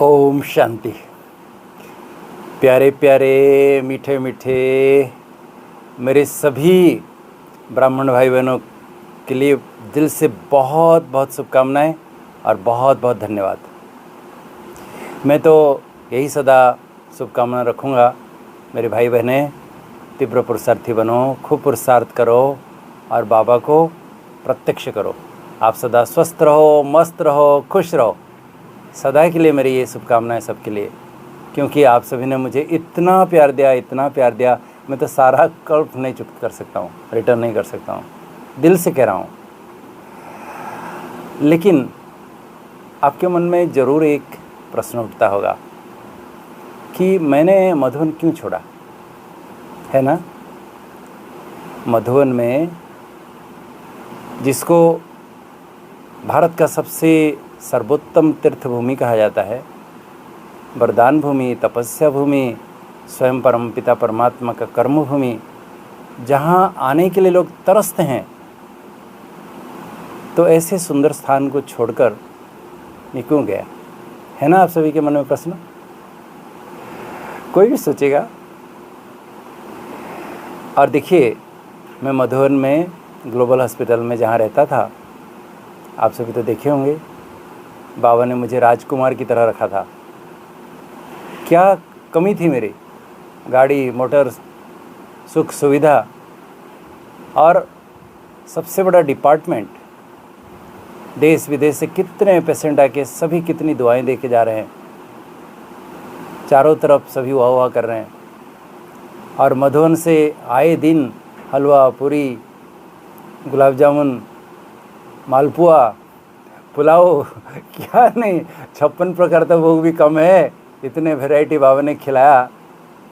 ओम शांति। प्यारे प्यारे मीठे मीठे मेरे सभी ब्राह्मण भाई बहनों के लिए दिल से बहुत बहुत शुभकामनाएं और बहुत बहुत धन्यवाद। मैं तो यही सदा शुभकामना रखूँगा, मेरे भाई बहनें तीव्र पुरुषार्थी बनो, खूब पुरुषार्थ करो और बाबा को प्रत्यक्ष करो। आप सदा स्वस्थ रहो, मस्त रहो, खुश रहो। सदा के लिए मेरी ये शुभकामनाएं सबके लिए, क्योंकि आप सभी ने मुझे इतना प्यार दिया, इतना प्यार दिया। मैं तो सारा कल्प नहीं चुका कर सकता हूँ, रिटर्न नहीं कर सकता हूँ, दिल से कह रहा हूँ। लेकिन आपके मन में ज़रूर एक प्रश्न उठता होगा कि मैंने मधुबन क्यों छोड़ा, है ना। मधुबन में जिसको भारत का सबसे सर्वोत्तम तीर्थ भूमि कहा जाता है, वरदान भूमि, तपस्या भूमि, स्वयं परमपिता परमात्मा का कर्म भूमि, जहाँ आने के लिए लोग तरसते हैं, तो ऐसे सुंदर स्थान को छोड़कर मैं क्यों गया, है ना। आप सभी के मन में प्रश्न कोई भी सोचेगा। और देखिए, मैं मधुबन में ग्लोबल हॉस्पिटल में जहाँ रहता था, आप सभी तो देखे होंगे, बाबा ने मुझे राजकुमार की तरह रखा था। क्या कमी थी मेरी, गाड़ी मोटर, सुख सुविधा, और सबसे बड़ा डिपार्टमेंट। देश विदेश से कितने पेशेंट आके सभी कितनी दुआएं दे के जा रहे हैं, चारों तरफ सभी वाह वाह कर रहे हैं। और मधुबन से आए दिन हलवा, पूरी, गुलाब जामुन, मालपुआ, पुलाव, क्या नहीं, 56 प्रकार का भोग भी कम है। इतने वैरायटी बाबा ने खिलाया,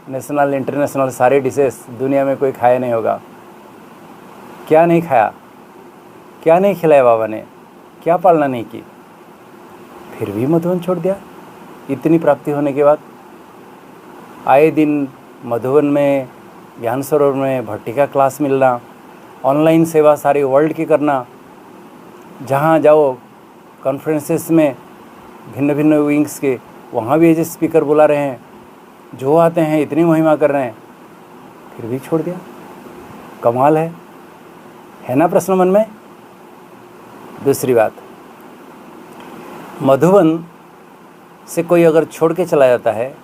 नेशनल इंटरनेशनल सारे डिशेस, दुनिया में कोई खाया नहीं होगा। क्या नहीं खाया, क्या नहीं खिलाया बाबा ने, क्या पालना नहीं की। फिर भी मधुबन छोड़ दिया इतनी प्राप्ति होने के बाद। आए दिन मधुबन में, ज्ञान सरोवर में भट्टिका क्लास मिलना, ऑनलाइन सेवा सारी वर्ल्ड की करना, जहाँ जाओ कॉन्फ्रेंसेस में भिन्न भिन्न विंग्स के, वहाँ भी एज स्पीकर बुला रहे हैं, जो आते हैं इतनी महिमा कर रहे हैं, फिर भी छोड़ दिया। कमाल है ना प्रश्न मन में। दूसरी बात, मधुबन से कोई अगर छोड़ के चला जाता है,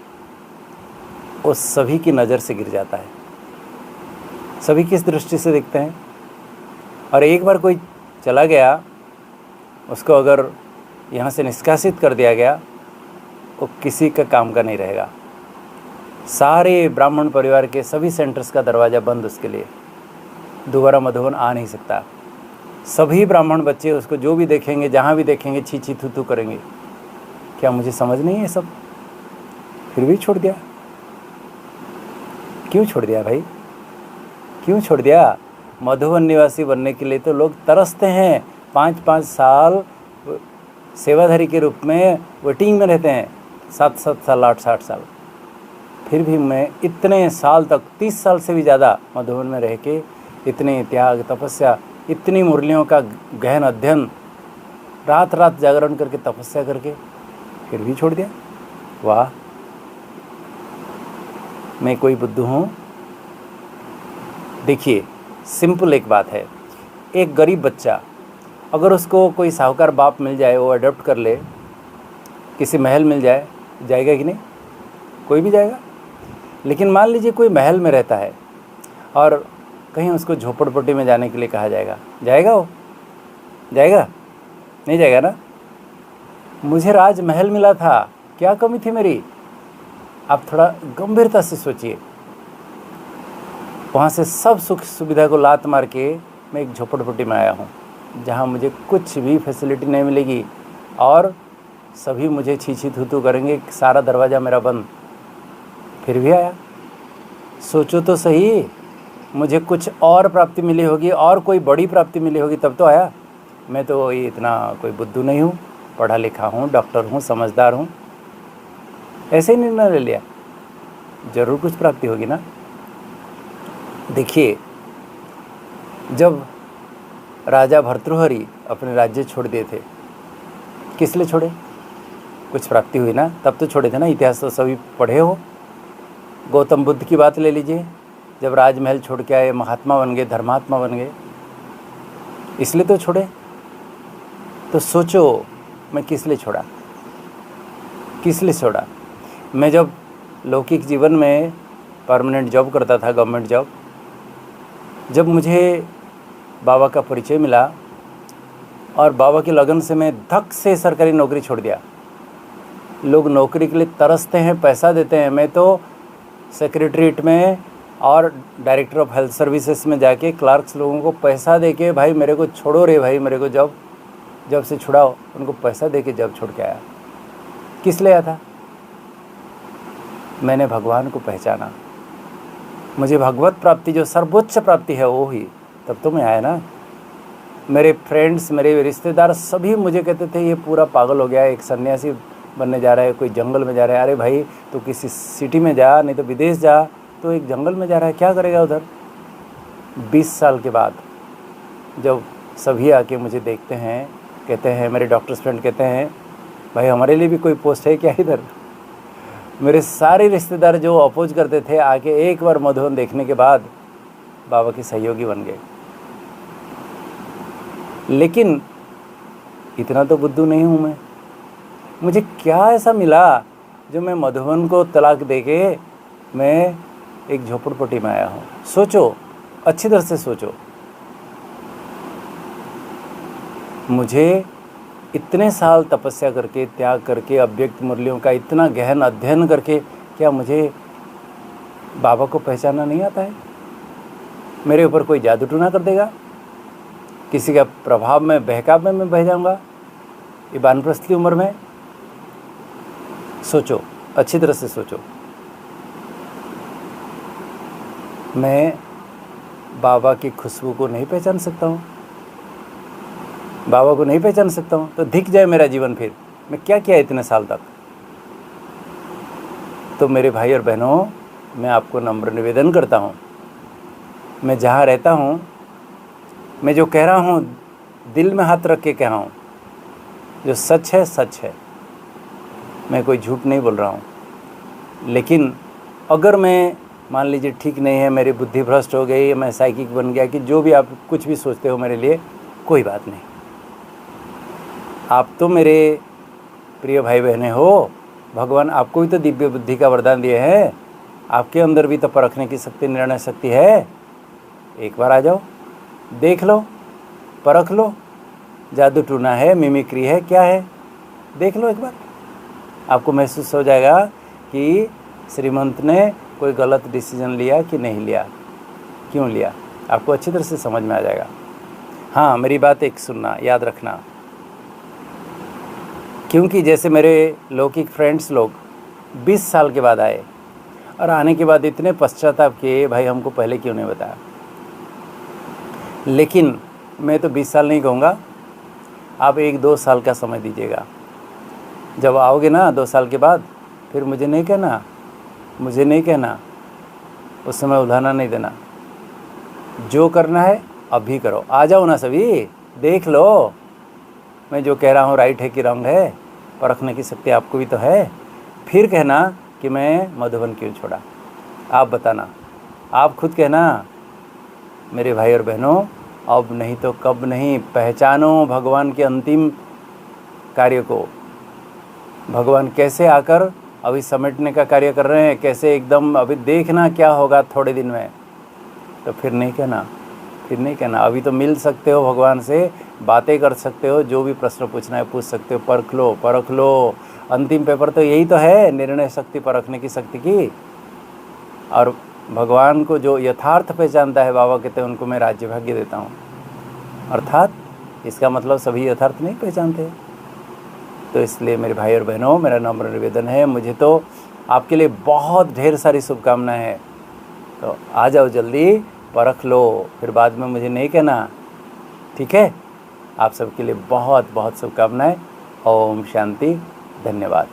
वो सभी की नज़र से गिर जाता है। सभी किस दृष्टि से देखते हैं। और एक बार कोई चला गया, उसको अगर यहाँ से निष्कासित कर दिया गया, वो किसी का काम का नहीं रहेगा। सारे ब्राह्मण परिवार के सभी सेंटर्स का दरवाज़ा बंद उसके लिए, दोबारा मधुबन आ नहीं सकता। सभी ब्राह्मण बच्चे उसको जो भी देखेंगे, जहाँ भी देखेंगे, छी छी थू थू करेंगे। क्या मुझे समझ नहीं है सब। फिर भी छोड़ दिया। क्यों छोड़ दिया भाई, क्यों छोड़ दिया। मधुबन निवासी बनने के लिए तो लोग तरसते हैं। 5-5 साल सेवाधारी के रूप में वेटिंग में रहते हैं, 7-7 साल, 8-8 साल। फिर भी मैं इतने साल तक, 30 साल से भी ज़्यादा मधुबन में रह के, इतने त्याग, तपस्या, इतनी मुरलियों का गहन अध्ययन, रात रात जागरण करके तपस्या करके, फिर भी छोड़ दिया। वाह, मैं कोई बुद्धू हूँ। देखिए, सिंपल एक बात है, एक गरीब बच्चा अगर उसको कोई साहूकार बाप मिल जाए, वो अडॉप्ट कर ले, किसी महल मिल जाए, जाएगा कि नहीं। कोई भी जाएगा। लेकिन मान लीजिए कोई महल में रहता है और कहीं उसको झोपड़पट्टी में जाने के लिए कहा जाएगा, जाएगा वो, जाएगा नहीं, जाएगा ना। मुझे राजमहल मिला था, क्या कमी थी मेरी। आप थोड़ा गंभीरता से सोचिए। वहाँ से सब सुख सुविधा को लात मार के मैं एक झोपड़पट्टी में आया हूँ, जहाँ मुझे कुछ भी फैसिलिटी नहीं मिलेगी और सभी मुझे छी छी थू थू करेंगे, सारा दरवाज़ा मेरा बंद। फिर भी आया। सोचो तो सही, मुझे कुछ और प्राप्ति मिली होगी, और कोई बड़ी प्राप्ति मिली होगी, तब तो आया। मैं तो ये इतना कोई बुद्धू नहीं हूँ, पढ़ा लिखा हूँ, डॉक्टर हूँ, समझदार हूँ। ऐसे ही निर्णय ले लिया, ज़रूर कुछ प्राप्ति होगी ना। देखिए, जब राजा भर्तृहरि अपने राज्य छोड़ दिए थे, किस लिए छोड़े। कुछ प्राप्ति हुई ना, तब तो छोड़े थे ना। इतिहास तो सभी पढ़े हो। गौतम बुद्ध की बात ले लीजिए, जब राजमहल छोड़ के आए, महात्मा बन गए, धर्मात्मा बन गए, इसलिए तो छोड़े। तो सोचो मैं किस लिए छोड़ा, किस लिए छोड़ा। मैं जब लौकिक जीवन में परमानेंट जॉब करता था, गवर्नमेंट जॉब, जब मुझे बाबा का परिचय मिला और बाबा की लगन से मैं धक से सरकारी नौकरी छोड़ दिया। लोग नौकरी के लिए तरसते हैं, पैसा देते हैं, मैं तो सेक्रेटरीट में और डायरेक्टर ऑफ हेल्थ सर्विसेज में जाके क्लार्क्स लोगों को पैसा दे के, भाई मेरे को छोड़ो रे भाई, मेरे को जॉब से छुड़ाओ, उनको पैसा दे के जॉब छोड़ के आया। किस लिए आया था? मैंने भगवान को पहचाना, मुझे भगवत प्राप्ति जो सर्वोच्च प्राप्ति है वो ही, तब तो मैं आया ना। मेरे फ्रेंड्स, मेरे रिश्तेदार सभी मुझे कहते थे ये पूरा पागल हो गया है, एक सन्यासी बनने जा रहा है, कोई जंगल में जा रहा है। अरे भाई तो किसी सिटी में जा, नहीं तो विदेश जा, तो एक जंगल में जा रहा है, क्या करेगा उधर। 20 साल के बाद जब सभी आके मुझे देखते हैं, कहते हैं, मेरे डॉक्टर्स फ्रेंड कहते हैं, भाई हमारे लिए भी कोई पोस्ट है क्या इधर। मेरे सारे रिश्तेदार जो अपोज करते थे, आके एक बार मधुबन देखने के बाद बाबा के सहयोगी बन गए। लेकिन इतना तो बुद्धू नहीं हूँ मैं। मुझे क्या ऐसा मिला जो मैं मधुबन को तलाक देके मैं एक झोपड़पट्टी में आया हूँ। सोचो, अच्छी तरह से सोचो। मुझे इतने साल तपस्या करके, त्याग करके, अव्यक्त मूल्यों का इतना गहन अध्ययन करके, क्या मुझे बाबा को पहचानना नहीं आता है? मेरे ऊपर कोई जादू टूना कर देगा, किसी का प्रभाव में, बहकाव में मैं बह जाऊंगा ये वानप्रस्थ की उम्र में? सोचो, अच्छी तरह से सोचो। मैं बाबा की खुशबू को नहीं पहचान सकता हूँ, बाबा को नहीं पहचान सकता हूँ, तो दिख जाए मेरा जीवन, फिर मैं क्या किया इतने साल तक। तो मेरे भाई और बहनों, मैं आपको नम्र निवेदन करता हूँ, मैं जहाँ रहता हूँ, मैं जो कह रहा हूँ दिल में हाथ रख के कह रहा हूँ, जो सच है सच है, मैं कोई झूठ नहीं बोल रहा हूँ। लेकिन अगर मैं, मान लीजिए ठीक नहीं है, मेरी बुद्धि भ्रष्ट हो गई, मैं साइकिक बन गया, कि जो भी आप कुछ भी सोचते हो मेरे लिए, कोई बात नहीं। आप तो मेरे प्रिय भाई बहनें हो, भगवान आपको भी तो दिव्य बुद्धि का वरदान दिए हैं, आपके अंदर भी तो परखने की शक्ति, निर्णय शक्ति है। एक बार आ जाओ, देख लो, परख लो, जादू टूना है, मिमिक्री है, क्या है, देख लो एक बार। आपको महसूस हो जाएगा कि श्रीमंत ने कोई गलत डिसीजन लिया कि नहीं लिया, क्यों लिया, आपको अच्छी तरह से समझ में आ जाएगा। हाँ, मेरी बात एक सुनना, याद रखना, क्योंकि जैसे मेरे लौकिक फ्रेंड्स लोग 20 साल के बाद आए और आने के बाद इतने पश्चाताप किए, भाई हमको पहले क्यों नहीं बताया। लेकिन मैं तो 20 साल नहीं कहूँगा, आप 1-2 साल का समय दीजिएगा। जब आओगे ना 2 साल के बाद, फिर मुझे नहीं कहना, मुझे नहीं कहना, उस समय उधाना नहीं देना। जो करना है अभी करो, आ जाओ ना सभी, देख लो मैं जो कह रहा हूँ राइट है कि रॉन्ग है, परखने की शक्ति आपको भी तो है। फिर कहना कि मैं मधुबन क्यों छोड़ा, आप बताना, आप खुद कहना। मेरे भाई और बहनों, अब नहीं तो कब नहीं, पहचानो भगवान के अंतिम कार्य को। भगवान कैसे आकर अभी समेटने का कार्य कर रहे हैं, कैसे एकदम, अभी देखना क्या होगा थोड़े दिन में। तो फिर नहीं कहना, फिर नहीं कहना। अभी तो मिल सकते हो भगवान से, बातें कर सकते हो, जो भी प्रश्न पूछना है पूछ सकते हो, परख लो, परख लो। अंतिम पेपर तो यही तो है, निर्णय शक्ति, परखने की शक्ति की। और भगवान को जो यथार्थ पहचानता है, बाबा कहते हैं उनको मैं राज्य भाग्य देता हूँ। अर्थात इसका मतलब सभी यथार्थ नहीं पहचानते। तो इसलिए मेरे भाई और बहनों, मेरा नम्र निवेदन है, मुझे तो आपके लिए बहुत ढेर सारी शुभकामनाएं हैं। तो आ जाओ जल्दी, परख लो, फिर बाद में मुझे नहीं कहना, ठीक है। आप सबके लिए बहुत बहुत शुभकामनाएं। ओम शांति, धन्यवाद।